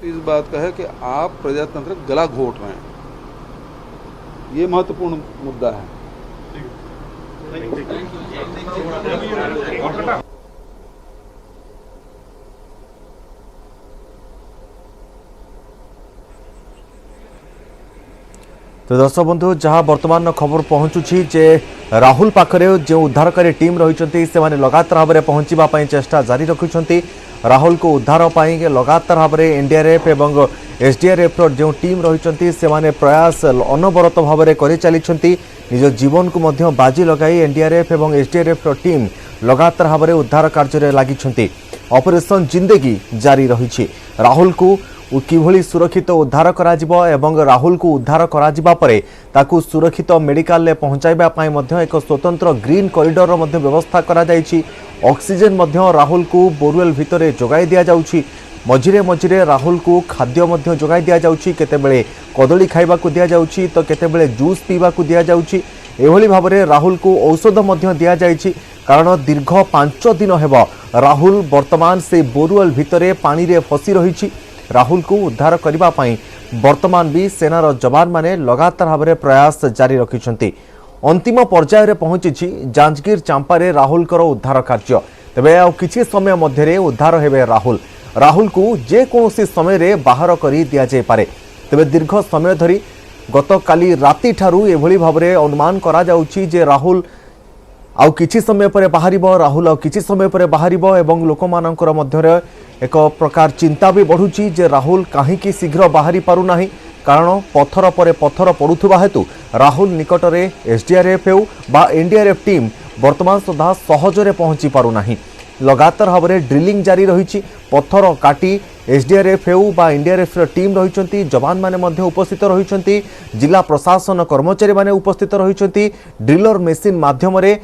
इस बात का है कि आप प्रजातंत्र गला घोट रहे हैं, ये महत्वपूर्ण मुद्दा है। तो दर्शक बंधु जहाँ वर्तमान खबर पहुंचुछि जे राहुल पाखरे जो उद्धारकारी टीम रही से लगातार भाव में पहुंचापी चेष्टा जारी रखुंट। राहुल को उद्धार पाई लगातार भाव में एनडीआरएफ और एसडीआरएफ जो टीम रही से प्रयास अनवरत भाव में कर चली निज जीवन को बाजी लगाई एनडीआरएफ और एसडीआरएफ टीम लगातार भाव में उद्धार कार्य लगी। ऑपरेशन जिंदगी जारी रही। राहुल को किभली सुरक्षित उद्धार करा जिवो एवं राहुल को उद्धार करा जिबा परे ताकू सुरक्षित मेडिकल ले पहुंचाइबा पाई मध्य एक स्वतंत्र ग्रीन कॉरिडोर मध्य व्यवस्था करा जायछि। ऑक्सीजन मध्य राहुल को बोरवेल भितरे जोगाई दिया जाउछि। मझिरे मझिरे राहुल को खाद्य मध्य जोगाई दिया जाउछि। केतेबेले कदली खाइबा को दिया जाउछि तो केतेबेले जूस पीबा को दिया जाउछि। एभली भाबरे राहुल को औषध मध्य दिया जायछि कारण दीर्घ 5 दिन हेबा राहुल वर्तमान से बोरवेल भितरे पानी रे फसी रहिछि। राहुल को उद्धार करबा पाई वर्तमान भी सेनार जवान माने लगातार भाव में प्रयास जारी रखिछन्ति। अंतिम पर्याय रे पहुंची जांजगीर चांपारे राहुल कर उद्धार कार्य। तेबे आ किछि समय मध्यरे उद्धार हेबे राहुल को जे कोनोसी समय रे बाहर करी दिया जाय पारे। तेबे दीर्घ समय धरी गत काली राति ठारू एभली भाव में अनुमान करा जाउछि जे राहुल आउ किछि समय पर बाहरिबो। राहुल आउ किछि समय पर बाहरिबो एवं लोकमानंकर मध्यरे एक प्रकार चिंता भी बढ़ुची जे राहुल कहीं शीघ्र बाहरी पारु नाही कारण पत्थर पर पत्थर पड़ुवा हेतु राहुल निकटरे एसडीआरएफ हेउ बा एनडीआरएफ टीम वर्तमान सुधा सहजरे पहुंची पारु नाही। लगातार भाव में ड्रिलिंग जारी रही। पत्थर काटी एसडीआरएफ हेउ बा एनडीआरएफ टीम रही जवान माने मध्य उपस्थित रही। जिला प्रशासन कर्मचारी माने उपस्थित रही। ड्रिलर मेसीन माध्यम रे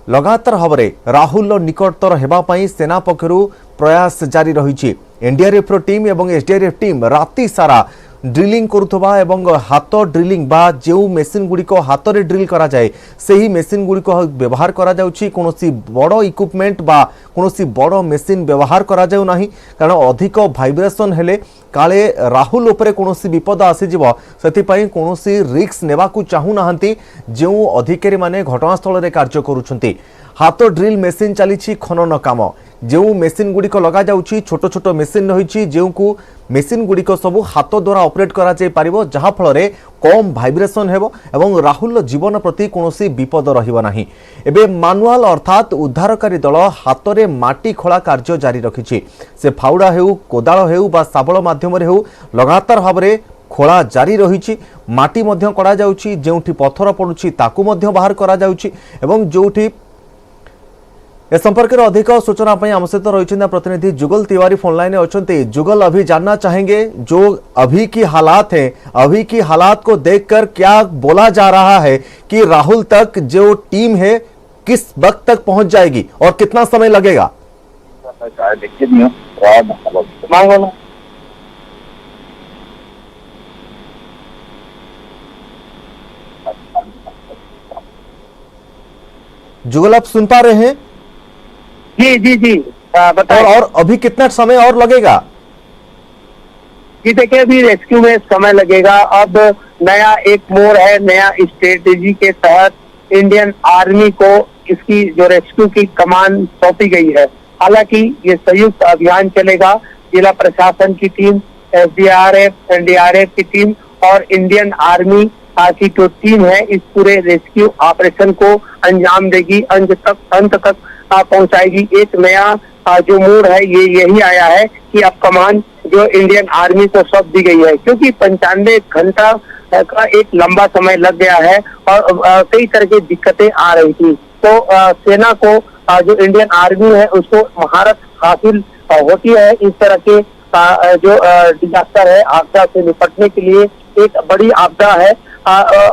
लगातार भाव में राहुल निकटतर होगापाई सेना पक्षरु प्रयास जारी रही। एनडीआरएफ टीम और एसडीआरएफ टीम राति सारा ड्रिलिंग करुवा एवं हाथ ड्रिलिंग बा जो मेसीन गुड़िक हाथ में ड्रिल करा जाए सही मेसीन गुड़िक व्यवहार करा जाउछि। कोनोसी बड़ इक्विपमेंट बा कोनोसी बड़ मेसीन व्यवहार करा जाउ नाही कारण अधिक भाइब्रेशन हेले काले राहुल उपरे कोनोसी विपद आसीजिव सेतिपई कोनोसी रिस्क नेबाकू चाहू नाहंती जो अधिकारी माने घटनास्थल रे कार्य करूछंती। हाथ ड्रिल मेसीन चली खनन काम जो मेसीन गुड़िक लगा जाउछि छोट छोट मेसीन रही जो को मेसीन गुड़िक सब हाथ द्वारा ऑपरेट करा जाय पारिबो जहा फल रे कम भाइब्रेशन हेबो एवं राहुल जीवन प्रति कोनोसी विपद रहिबो नाही। एबे मानुआल अर्थात उद्धारकारी दल हाथ रे माटी खोला कार्य जारी रखिछि। से फाउडा हेउ कोदाळ हेउ बा साबळ माध्यम रे हेउ लगातार भाव में खोला जारी रही। माटी मध्य करा जाउछि जेउठी पत्थर पडुछि ताकू मध्य बाहर करा जाउछि एवं जोठी इस संपर्क में अधिक सूचना आम सहित रही प्रतिनिधि जुगल तिवारी फोन लाइन अच्छा। जुगल, अभी जानना चाहेंगे जो अभी की हालात है, अभी की हालात को देखकर क्या बोला जा रहा है कि राहुल तक जो टीम है किस वक्त तक पहुंच जाएगी और कितना समय लगेगा? जुगल, आप सुन पा रहे हैं? जी जी जी बताइए। और अभी कितना समय और लगेगा? जी देखिए, अभी रेस्क्यू में समय लगेगा। अब नया एक मोड़ है, नया स्ट्रेटेजी के तहत इंडियन आर्मी को इसकी जो रेस्क्यू की कमान सौंपी गई है। हालांकि ये संयुक्त अभियान चलेगा। जिला प्रशासन की टीम, एसडीआरएफ, एनडीआरएफ की टीम और इंडियन आर्मी की जो टीम है इस पूरे रेस्क्यू ऑपरेशन को अंजाम देगी, अंत तक पहुंचाएगी। एक नया जो मोड़ है ये यही आया है कि अब कमान जो इंडियन आर्मी को सौंप दी गई है, क्योंकि 95 घंटा का एक लंबा समय लग गया है और कई तरह की दिक्कतें आ रही थी। तो सेना को जो इंडियन आर्मी है उसको महारत हासिल होती है इस तरह के जो डिजास्टर है, आपदा से निपटने के लिए, एक बड़ी आपदा है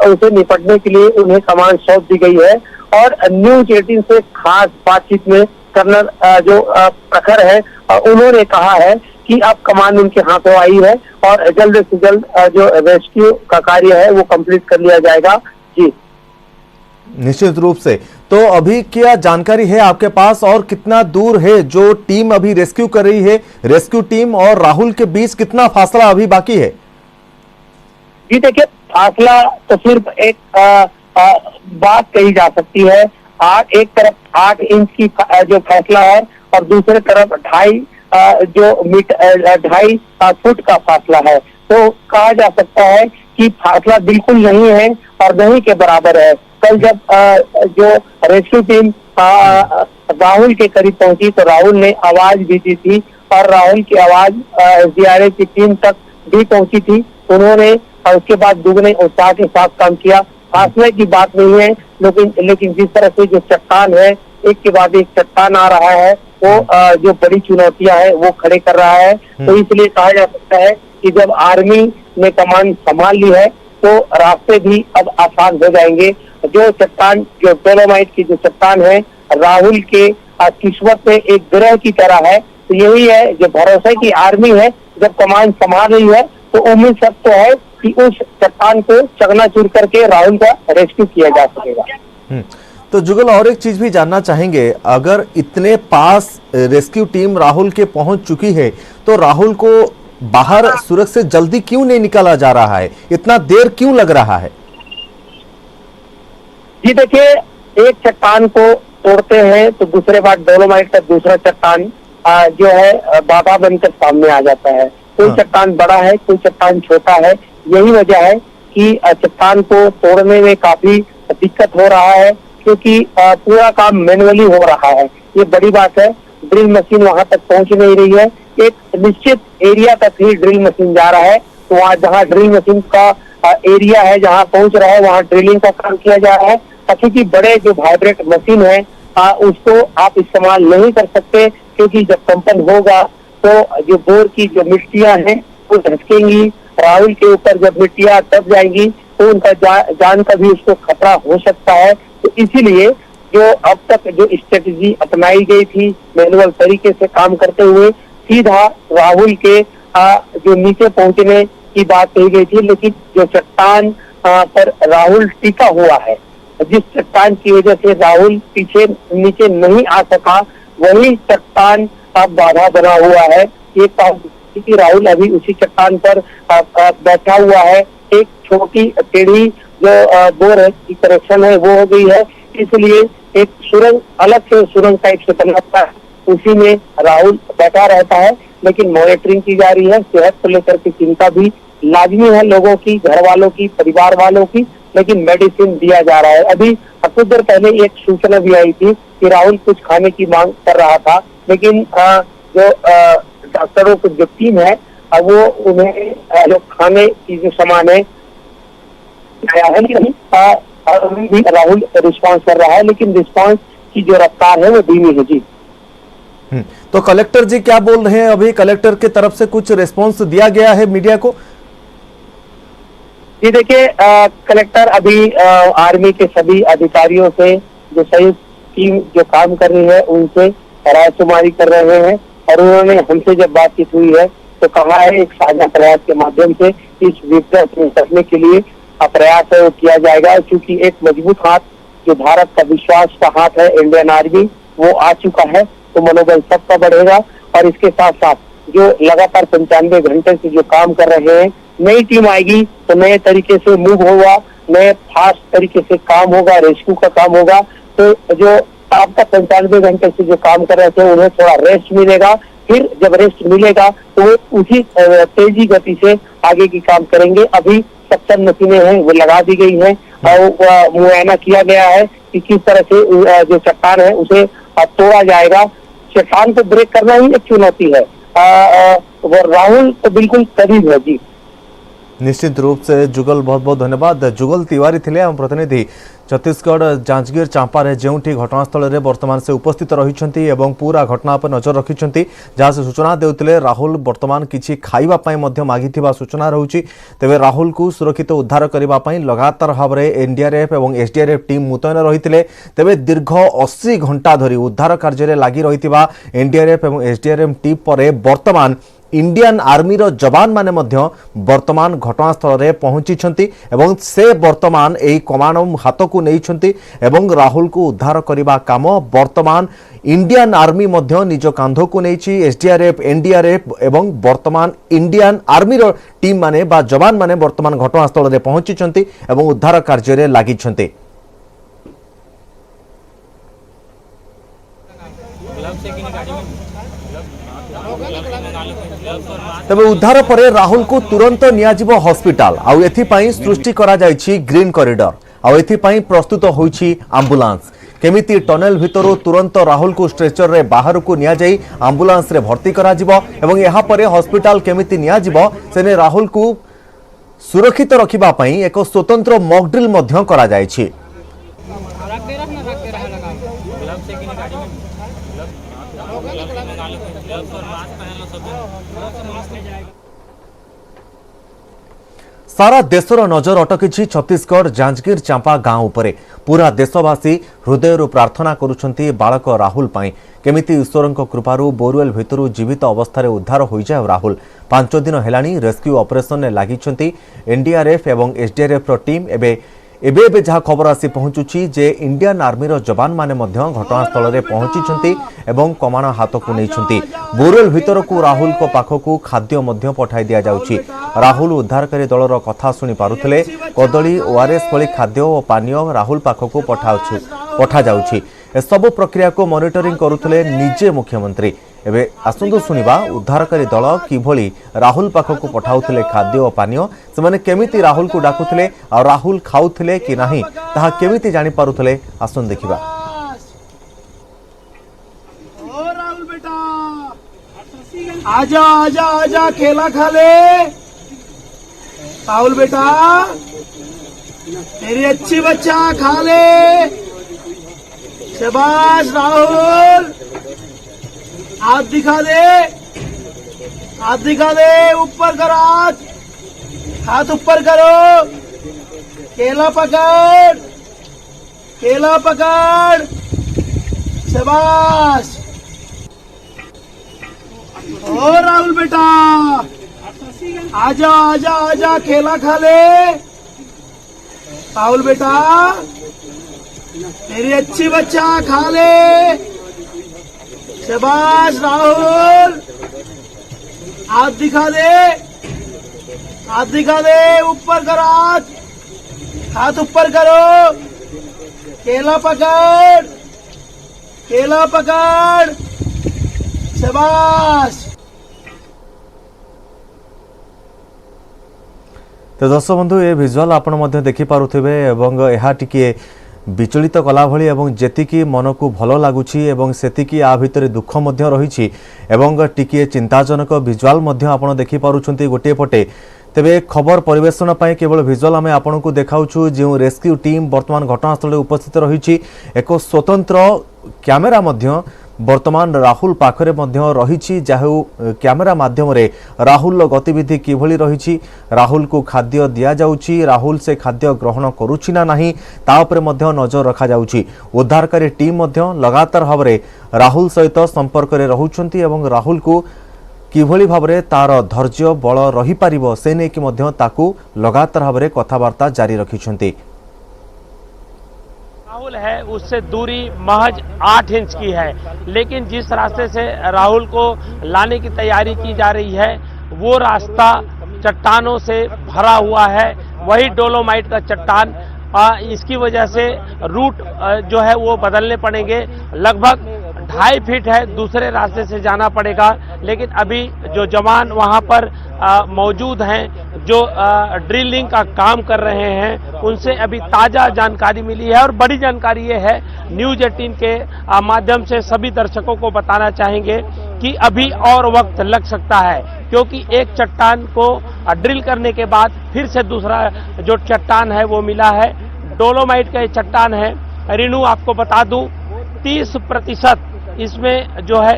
उसे निपटने के लिए उन्हें कमान सौंप दी गई है। और न्यूज 18 से खास बातचीत में कर्नल जो प्रखर है उन्होंने कहा है कि अब कमान उनके हाथों आई है और जल्द से जल्द जो रेस्क्यू का कार्य है वो कंप्लीट कर लिया जाएगा। जी निश्चित रूप से। तो अभी क्या जानकारी है आपके पास और कितना दूर है जो टीम अभी रेस्क्यू कर रही है? रेस्क्यू टीम और राहुल के बीच कितना फासला अभी बाकी है? जी देखिए, फासला तो सिर्फ एक बात कही जा सकती है। एक तरफ 8 इंच की जो फासला है और दूसरे तरफ 2.5 फुट का फासला है। तो कहा जा सकता है कि फासला बिल्कुल नहीं है और नहीं के बराबर है। कल जब जो रेस्क्यू टीम राहुल के करीब पहुंची तो राहुल ने आवाज भी दी थी और राहुल की आवाज एसडीआरएफ की टीम तक भी पहुंची थी। उन्होंने उसके बाद दुगने उत्साह के साथ काम किया। फासले की बात नहीं है, लेकिन जिस तरह से जो चट्टान है, एक के बाद एक चट्टान आ रहा है, वो जो बड़ी चुनौतियां है वो खड़े कर रहा है। तो इसलिए कहा जा सकता है कि जब आर्मी ने कमान संभाल ली है तो रास्ते भी अब आसान हो जाएंगे। जो चट्टान, जो डोलोमाइट की जो चट्टान है, राहुल के किस्मत में एक ग्रह की तरह है। तो यही है जो भरोसा की आर्मी है, जब कमान संभाल रही है तो उम्मीद सब तो है कि उस चट्टान को चकनाचूर करके राहुल का रेस्क्यू किया जा सकेगा। तो जुगल, और एक चीज भी जानना चाहेंगे, अगर इतने पास रेस्क्यू टीम राहुल के पहुंच चुकी है तो राहुल को बाहर सुरक्षित जल्दी क्यों नहीं निकाला जा रहा है? इतना देर क्यों लग रहा है? जी देखिए, एक चट्टान को तोड़ते हैं तो दूसरे बार डोलोमाइट का दूसरा चट्टान जो है बाधा बनकर सामने आ जाता है। कोई चट्टान बड़ा है, कोई चट्टान छोटा है। यही वजह है कि चट्टान को तोड़ने में काफी दिक्कत हो रहा है, क्योंकि पूरा काम मैनुअली हो रहा है। ये बड़ी बात है। ड्रिल मशीन वहां तक पहुंच नहीं रही है। एक निश्चित एरिया तक ही ड्रिल मशीन जा रहा है। तो वहाँ जहाँ ड्रिल मशीन का एरिया है, जहाँ पहुंच रहा है, वहाँ ड्रिलिंग का काम किया जा रहा है। क्योंकि बड़े जो वाइब्रेट मशीन है उसको आप इस्तेमाल नहीं कर सकते, क्योंकि जब कंपन होगा तो जो बोर की जो मिट्टियां हैं वो धसकेंगी। राहुल के ऊपर जब मिट्टियां दब जाएंगी तो उनका जान का भी उसको खतरा हो सकता है। तो इसीलिए जो अब तक जो स्ट्रेटेजी अपनाई गई थी मैनुअल तरीके से काम करते हुए, सीधा राहुल के जो नीचे पहुंचने की बात कही गई थी। लेकिन जो चट्टान पर राहुल टिका हुआ है, जिस चट्टान की वजह से राहुल पीछे नीचे नहीं आ सका, वही चट्टान अब बाधा बना हुआ है। ये कि राहुल अभी उसी चट्टान पर बैठा हुआ है। एक छोटी टेढ़ी जो बोर की करेक्शन है वो हो गई है, इसलिए एक सुरंग, अलग से सुरंग टाइप से बनाता है, उसी में राहुल बैठा रहता है। लेकिन मॉनिटरिंग की जा रही है। सेहत को लेकर के चिंता भी लाजमी है लोगों की, घर वालों की, परिवार वालों की। लेकिन मेडिसिन दिया जा रहा है। अभी कुछ देर पहले एक सूचना भी आई थी कि राहुल कुछ खाने की मांग कर रहा था, लेकिन जो डॉक्टरों की जो टीम है वो उन्हें जो खाने की जो सामान है अभी भी राहुल रिस्पांस कर रहा है, लेकिन रिस्पांस की जो रफ्तार है वो धीमी है। जी तो कलेक्टर जी क्या बोल रहे हैं? अभी कलेक्टर की तरफ से कुछ रिस्पांस दिया गया है मीडिया को? जी देखिए, कलेक्टर अभी आर्मी के सभी अधिकारियों से, जो संयुक्त टीम जो काम कर रही है, उनसे रायशुमारी कर रहे हैं। और उन्होंने हमसे जब बातचीत हुई है तो कहा है एक साझा प्रयास के माध्यम से इस विपदा से निपटने के लिए प्रयास है वो किया जाएगा। क्योंकि एक मजबूत हाथ, जो भारत का विश्वास का हाथ है, इंडियन आर्मी, वो आ चुका है। तो मनोबल सबका बढ़ेगा। और इसके साथ साथ जो लगातार 95 घंटे से जो काम कर रहे हैं, नई टीम आएगी तो नए तरीके से मूव होगा, नए फास्ट तरीके से काम होगा, रेस्क्यू का काम होगा। तो जो आपका 95 घंटे से जो काम कर रहे थे उन्हें थोड़ा रेस्ट मिलेगा। फिर जब रेस्ट मिलेगा तो वो उसी तेजी गति से आगे की काम करेंगे। अभी 70 मशीनें हैं वो लगा दी गई हैं और मुआयना किया गया है कि किस तरह से जो चट्टान है उसे तोड़ा जाएगा। चट्टान को ब्रेक करना ही एक चुनौती है। वो राहुल तो बिल्कुल करीब है। जी निश्चित रूप से जुगल, बहुत बहुत धन्यवाद। जुगल तिवारी थे आम प्रतिनिधि छत्तीसगढ़ जांजगीर चांपारे जोठी घटनास्थल में वर्तमान से उपस्थित रही एवं पूरा घटना पर नजर रखिंट, जहाँ से सूचना देते राहुल वर्तमान किसी खाइबा मागी सूचना रही। तेज राहुल को सुरक्षित उद्धार करने लगातार भाव में एनडीआरएफ और एसडीआरएफ टीम मुतयन रही। तेज दीर्घ 80 घंटा धरी उद्धार कार्य लगी रही एनडीआरएफ और एसडीआरएफ टीम पर वर्तमान इंडियन आर्मी रो जवान माने मध्य वर्तमान घटनास्थल रे पहुंची एवं से वर्तमान एई कमांड हाथ को नहीं एवं राहुल को उद्धार करने काम वर्तमान इंडियन आर्मी मध्य निज कांध को नहीं एसडीआरएफ एनडीआरएफ एवं वर्तमान इंडियन आर्मी रो टीम माने बा जवान माने वर्तमान घटनास्थल रे पहुंची एवं उद्धार कार्य रे लागि तबे उद्धार परे राहुल को तुरंत नियाजिबो हॉस्पिटल आउ एथिपाई सृष्टि करा जायछि ग्रीन कॉरिडोर आउ एथिपाई प्रस्तुत होइछि एम्बुलेंस केमिति टनल भितरु तुरंत राहुल को स्ट्रेचर रे बाहर को निया जाई एम्बुलेंस रे भर्ती करा जिवो एवं यहा परे हॉस्पिटल केमिति निया जिवो सेने राहुल को सुरक्षित रखिबा पई एक स्वतंत्र मॉक ड्रिल मध्य करा जायछि। सारा देशर नजर अटकी छत्तीसगढ़ जांजगीर चांपा गांव उपरे पूरा देशवासी हृदय प्रार्थना करुछंती बालक राहुल पाई केमिति ईश्वर कृपारू बोरवेल भितरु जीवित अवस्था उद्धार हो जाए राहुल 5 दिन हेलानी रेस्क्यू ऑपरेशन ने लागिछंती एनडीआरएफ एवं एसडीआरएफ रो टीम एबे जहाँ खबर आसी पहुंचुची जे इंडियन आर्मी रो जवान माने मध्य घटनास्थल रे पहुंची एवं कमान हाथ को नहीं बोरवेल भीतर को राहुल को पाखकू खाद्य मध्य पठाई दिया जाउची। राहुल उद्धारकारी दलर कथा शुणी पारुथिले कदली ओआरएस भली खाद्य और पानीय राहुल पाखकू पठा जाउची। ए सब प्रक्रिया को मॉनिटरिंग करुथिले निजे मुख्यमंत्री। एबे आसंदो सुनिबा उद्धारकारी दल किभली राहुल पाखकू पठाउथिले खाद्य और पानीय सेमाने केमिति राहुल को डाकुथिले आ राहुल खाउथिले कि नाही ताहा केमिति जानि पारुथिले आसन देखिबा। ओ राहुल बेटा आजा आजा आजा केला खा ले राहुल बेटा तेरी अच्छी बच्चा खा ले शाबाश राहुल हाथ दिखा दे ऊपर करो हाथ ऊपर करो केला पकड़ शाबाश ओ राहुल बेटा आजा आजा आजा केला खा ले राहुल बेटा तेरी अच्छी बच्चा खा ले शाबाश राहुल हाथ दिखा दे ऊपर करो हाथ ऊपर करो केला पकड़ शाबाश। तो दर्शक बंधु ये विजुअल आपण मध्य देखि पारुथिबे एवं एहा टिके विचलित कला भली एवं जेतिकी मन को भल लगुच सेतिकी आ भितर दुख मध्य रही एवं टिके चिंताजनक विजुअल मध्य आपण देखि पारुछंती गोटे पटे। तेबे खबर परिवेषण पाई केवल विजुअल आमे आपण को देखाउछु जो रेस्क्यू टीम वर्तमान घटनास्थल उपस्थित रही एक स्वतंत्र कैमेरा मध्य वर्तमान राहुल पाखरे मध्य रही जाहु कैमेरा माध्यम रे राहुल गतिविधि किभली रही राहुल को खाद्य दिया जाउची राहुल से खाद्य ग्रहण करुछि ना नाही ता उपरे मध्य नजर रखा जाउची। उद्धारकारी टीम मध्य लगातार भाव रे राहुल सहित संपर्क रे रहुछंती एवं राहुल को किभली भाव रे तार धैर्य बल रही पारिबो से नै कि मध्य ताकू लगातार भाव रे कथावार्ता जारी रखिछंती। राहुल है उससे दूरी महज 8 इंच की है, लेकिन जिस रास्ते से राहुल को लाने की तैयारी की जा रही है वो रास्ता चट्टानों से भरा हुआ है, वही डोलोमाइट का चट्टान। इसकी वजह से रूट जो है वो बदलने पड़ेंगे। लगभग 2.5 फीट है, दूसरे रास्ते से जाना पड़ेगा। लेकिन अभी जो जवान वहां पर मौजूद हैं, जो ड्रिलिंग का काम कर रहे हैं, उनसे अभी ताजा जानकारी मिली है। और बड़ी जानकारी ये है, न्यूज 18 के माध्यम से सभी दर्शकों को बताना चाहेंगे कि अभी और वक्त लग सकता है, क्योंकि एक चट्टान को ड्रिल करने के बाद फिर से दूसरा जो चट्टान है वो मिला है। डोलोमाइट का ये चट्टान है। रेणु आपको बता दूं 30% इसमें जो है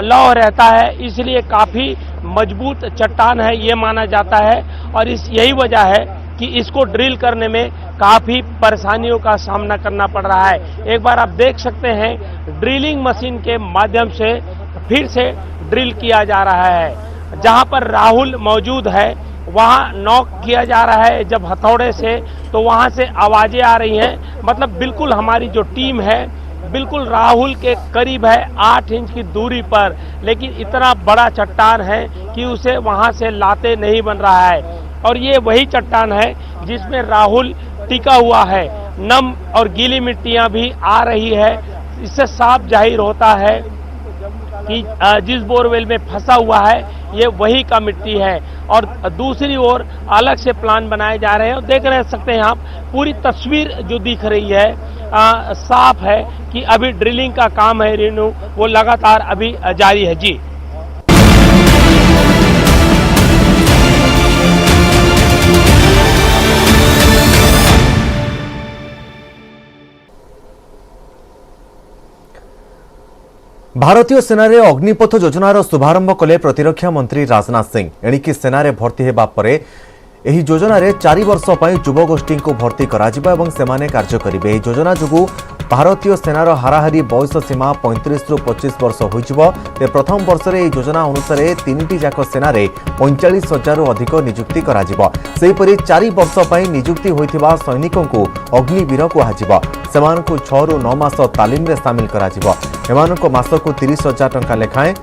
लौह रहता है, इसलिए काफी मजबूत चट्टान है ये माना जाता है। और यही वजह है कि इसको ड्रिल करने में काफी परेशानियों का सामना करना पड़ रहा है। एक बार आप देख सकते हैं ड्रिलिंग मशीन के माध्यम से फिर से ड्रिल किया जा रहा है। जहां पर राहुल मौजूद है वहां नॉक किया जा रहा है जब हथौड़े से, तो वहां से आवाजें आ रही हैं। मतलब बिल्कुल हमारी जो टीम है बिल्कुल राहुल के करीब है, 8 इंच की दूरी पर, लेकिन इतना बड़ा चट्टान है कि उसे वहां से लाते नहीं बन रहा है। और ये वही चट्टान है जिसमें राहुल टिका हुआ है। नम और गीली मिट्टियां भी आ रही है। इससे साफ जाहिर होता है कि जिस बोरवेल में फंसा हुआ है ये वही का मिट्टी है। और दूसरी ओर अलग से प्लान बनाए जा रहे हैं। और देख रहे सकते हैं आप पूरी तस्वीर जो दिख रही है साफ है कि अभी ड्रिलिंग का काम है रेणु, वो लगातार अभी जारी है। जी भारतीय सेनारे अग्निपथ योजनार शुभारंभ कले प्रतिरक्षा मंत्री राजनाथ सिंह। एणिकी सेनारे भर्ती हेबा परे एही योजना 4 वर्ष पर युवगोष्ठी को भर्ती कराजिबा एवं सेमाने कार्य करिबे। एही योजना जुगु भारतीय सेनार हाराहारी बयस सीमा 35 रु 25 वर्ष होइजिबो। ते प्रथम वर्ष रे एही योजना अनुसार 3टी जाक सेनारे 45,000 रु अधिक नियुक्ति कराजिबो। सेहिपरि 4 वर्ष पर नियुक्ति होइथिबा सैनिकों को अग्निवीर कुहाजिबो। सेमानकु 6 रु 9 मास तालीम रे शामिल कराजिबो। एमानकु मासकु 30,000 टंका लेखाएं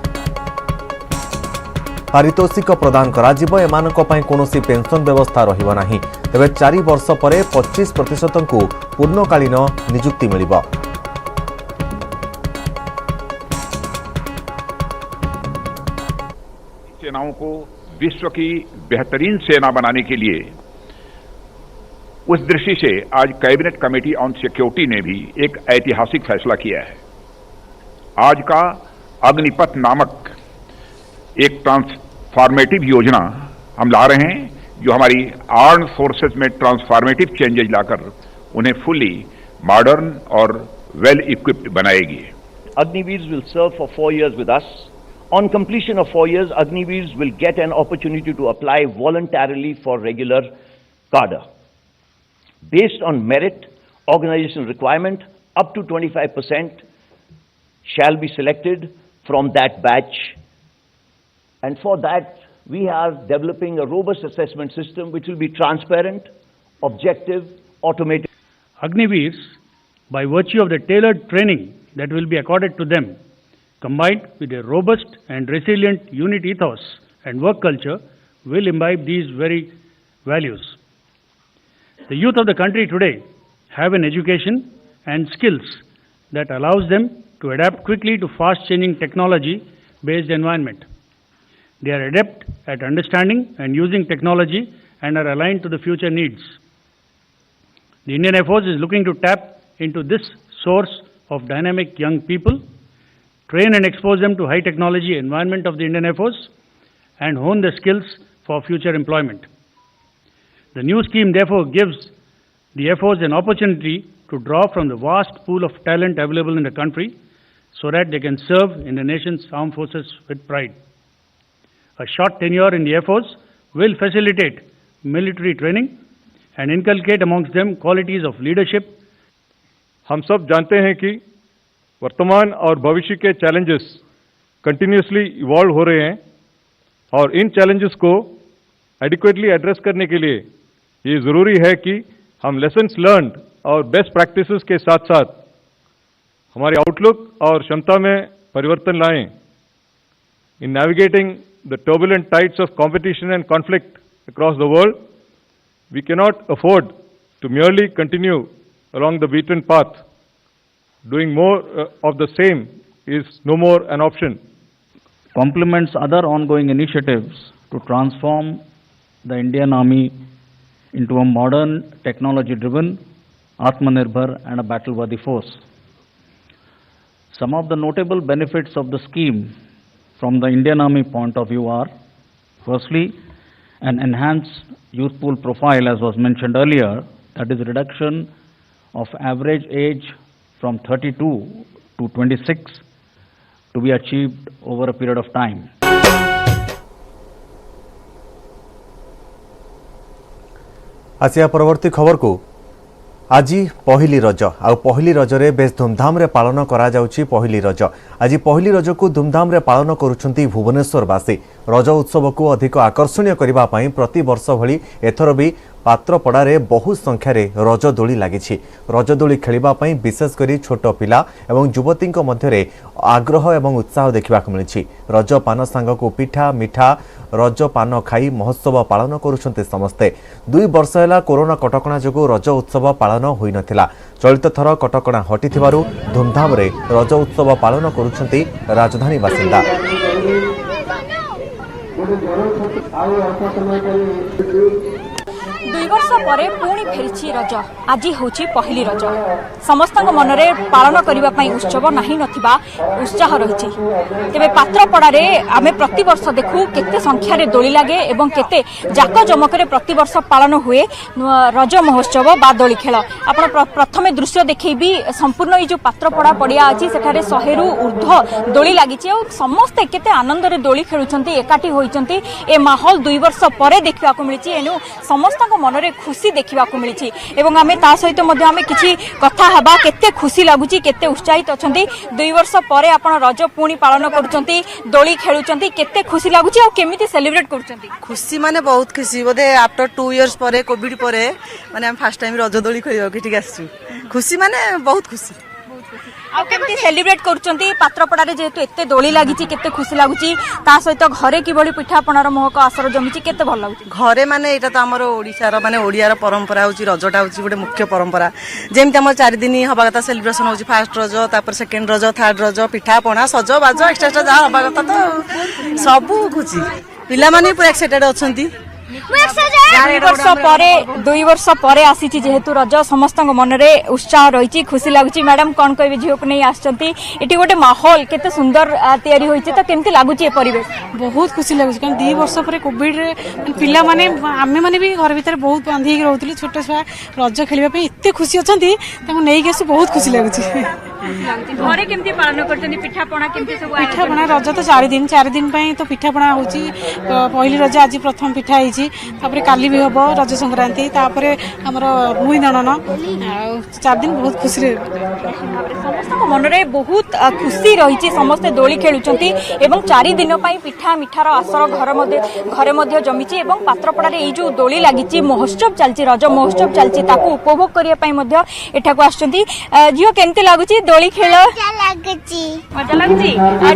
पारितोषिक प्रदान कराजिबो। एमानको पई कोनोसी पेंशन व्यवस्था रहिबो नाही। तबे 4 वर्ष परे 25% को पूर्णकालीन नियुक्ति मिलिबो। सेनाओं को विश्व की बेहतरीन सेना बनाने के लिए उस दृष्टि से आज कैबिनेट कमेटी ऑन सिक्योरिटी ने भी एक ऐतिहासिक फैसला किया है। आज का अग्निपथ नामक एक ट्रांसफॉर्मेटिव योजना हम ला रहे हैं, जो हमारी आर्म्ड फोर्सेस में ट्रांसफॉर्मेटिव चेंजेज लाकर उन्हें फुली मॉडर्न और वेल इक्विप्ड बनाएगी। Agniveers will serve for 4 years with us. On completion of 4 years, Agniveers will get an opportunity to apply voluntarily for regular cadre. Based on merit, organizational requirement, up to 25% shall be selected from that batch. And for that, we are developing a robust assessment system which will be transparent, objective, automated. Agniveers, by virtue of the tailored training that will be accorded to them, combined with a robust and resilient unit ethos and work culture, will imbibe these very values. The youth of the country today have an education and skills that allows them to adapt quickly to fast-changing technology-based environment. They are adept at understanding and using technology and are aligned to the future needs. The Indian Air Force is looking to tap into this source of dynamic young people, train and expose them to high technology environment of the Indian Air Force, and hone their skills for future employment. The new scheme therefore gives the Air Force an opportunity to draw from the vast pool of talent available in the country so that they can serve in the nation's armed forces with pride. A short tenure in the Air Force will facilitate military training and inculcate amongst them qualities of leadership. हम सब जानते हैं कि वर्तमान और भविष्य के challenges continuously evolve हो रहे हैं और इन चैलेंजेस को एडिक्वेटली एड्रेस करने के लिए ये ज़रूरी है कि हम लेसन्स लर्न्ड और बेस्ट प्रैक्टिसेस के साथ साथ हमारे आउटलुक और क्षमता में परिवर्तन लाएं। In navigating the turbulent tides of competition and conflict across the world, we cannot afford to merely continue along the beaten path. Doing more of the same is no more an option. Complements other ongoing initiatives to transform the Indian Army into a modern, technology-driven, Atmanirbhar and a battle-worthy force. Some of the notable benefits of the scheme from the Indian Army point of view are, firstly, an enhanced youth pool profile, as was mentioned earlier, that is reduction of average age from 32 to 26 to be achieved over a period of time. आसिया परवर्ती खबर को आज पहली रज आ पहली रजरे base धूमधाम रे पालन करा जाउची पहली रज। आज पहली रज को धूमधाम रे पालन करुछंती भुवनेश्वरवासी। रज उत्सव को अधिक आकर्षणीय करिबा पई प्रति वर्ष भली एथर भी पात्रपड़ारे बहु संख्यार रजदोली लगी। रजदोली खेलिबा पई विशेष करी छोट पिला एवं युवती मध्य आग्रह एवं उत्साह देखा मिली। रज पान सांग को पिठा मिठा रज पान खाई महोत्सव पालन करुछंते समस्ते। 2 वर्ष है कोरोना कटकणा जो रज उत्सव पालन होई नथिला। चलित थर कटकणा हटिथिबारु धूमधाम रे रज उत्सव पालन करुछंती राजधानी बासिंदा। 2 वर्ष परे पुणी फेरी रज। आज होची पहली रज। समस्त मनरे पालन करने उत्सव नहीं नथिबा उत्साह रही। तेबे पात्रपड़ारे आमे प्रति वर्ष देखू केते संख्यार दोली लगे एवं केते जाक जमकरे प्रति वर्ष पालन हुए रज महोत्सव बा दोली खेल। आपण प्रथमे दृश्य देखैबी संपूर्ण ये जो पात्रपड़ा पड़िया अछि सेठारे 100 रु ऊर्ध्व दोली लागिछि और समस्त केते आनंद रे दोली खेलुछंती एकाठी होइछंती। ए माहौल 2 वर्ष परे देखिबा को मिलिछि। एनु समस्त मनरे खुशी देखा मिली एवं आमे ता सहित मध्य आमे किछि कथा हबा केते खुशी लागुची केते उत्साहित अछंती। 2 वर्ष परे आपण रज पुणी पालन करूछंती दोली खेलुछंती केते खुशी लागुची और केमिति सेलिब्रेट करूछंती? खुशी माने बहुत खुशी बोधे आफ्टर 2 इयर्स परे कोविड परे माने हम फर्स्ट टाइम रज दोली खेलियो कि ठीक आछू। खुशी माने बहुत खुशी। आ केमिति सेलिब्रेट करूछंती पात्रपड़ा रे जेहेतु एते दोली लागिची केते खुशी लागुची ता सहित घरे किबळी पिठापणार महक आसर जमिची केते भल लागुची? घरे माने एटा त हमर ओडिसा रो माने ओडिया रो परंपरा होची रजटा होची गोटे मुख्य परंपरा। जेमति हमर 4 दिन हबा कथा सेलिब्रेशन होची। फर्स्ट रज तापर सेकंड रज थर्ड रज पिठापणा सज बाज एक्स्ट्रा जा हबा कथा तो सब खुशी। पिला माने पूरा एक्साइटेड अछंती। 2 वर्ष परे आसी जेहेतु रज समस्त मनरे उत्साह रही खुशी लगुच। मैडम कौन कह झील को नहीं आसती ये गोटे माहौल केते सुंदर तैयारी होइछि तो केमती लागुच परिवेश? बहुत खुशी लगुच कारण 2 वर्ष पर कोविड रे पिला माने आमे माने भी घर भीतर बहुत बांधी रहउतली छोट छुआ रज खेलिबा पे एते खुशी अछंती ताको नै गेस बहुत खुशी लगुच। घरे केमती पालन करछनी पिठापणा केमती सब? पिठापणा रज तो 4 दिन पई तो पिठापणा होची। पहली रज आज प्रथम पिठा होइछि तापरे काली भी हबो रज संक्रांति तापरे हमर भूई दणन 4 दिन बहुत खुशी रे समस्त मनरे बहुत खुशी रही। समस्त दोली खेलुछंती एवं 4 दिन पई पिठा मिठार आसर घरे मध्य जमिछि एवं पात्रपड़ा रे ए जो दोली लागिछि महोत्सव चलछि रज महोत्सव चलछि ताको उपभोग करिया पई मध्य एठाको आछंती। जियो केमती लागुछि दोली खेल? मजा लागुछि।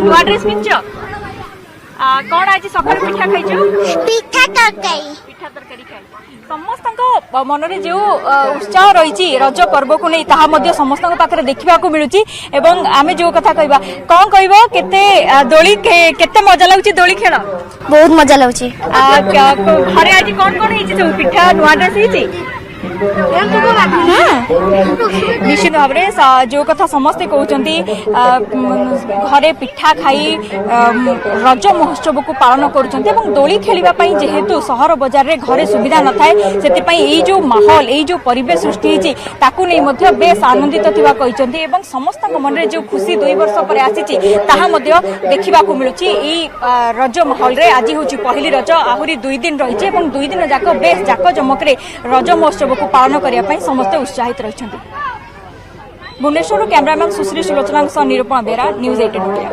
नुआ ड्रेस पिन्चो कौन आज सकाळ पिठा खाइछो? पिठा तरकारी खाइ। समस्त मनरे जो उत्साह रही रज पर्व को नहीं ताहा मध्य समस्त पाखरे देखा मिलूँ। एवं आमे जो कथा कहबा कौन कहबो केते दोली केते मजा लागुछि दोली खेल? बहुत मजा लागुछि। घरे आज कौन कौन हिची सब पिठा नुआ ड्रेस हिची? निश्चित भाव में जो कथा समस्ते कहते घरे पिठा खाई रज महोत्सव को पालन करुँच। दोली खेलवाई जेहेतु सहर बजार रे घरे सुविधा न थाए से जो माहौल ये जो परिवेश सृष्टि होती बेस आनंदित थिबा कहते समस्त मन में जो खुशी 2 वर्ष पर आसी देखा मिलूँ। रज माहौल रे आज हूँ पहली रज आहरी 2 दिन रही 2 दिन जाक बेस जाक जमक रज महोत्सव को पालन करने समस्त उत्साहित रही। भुवनेश्वर कैमरामैन सुश्री सुलोचना निरूपण बेरा न्यूज 18 इंडिया।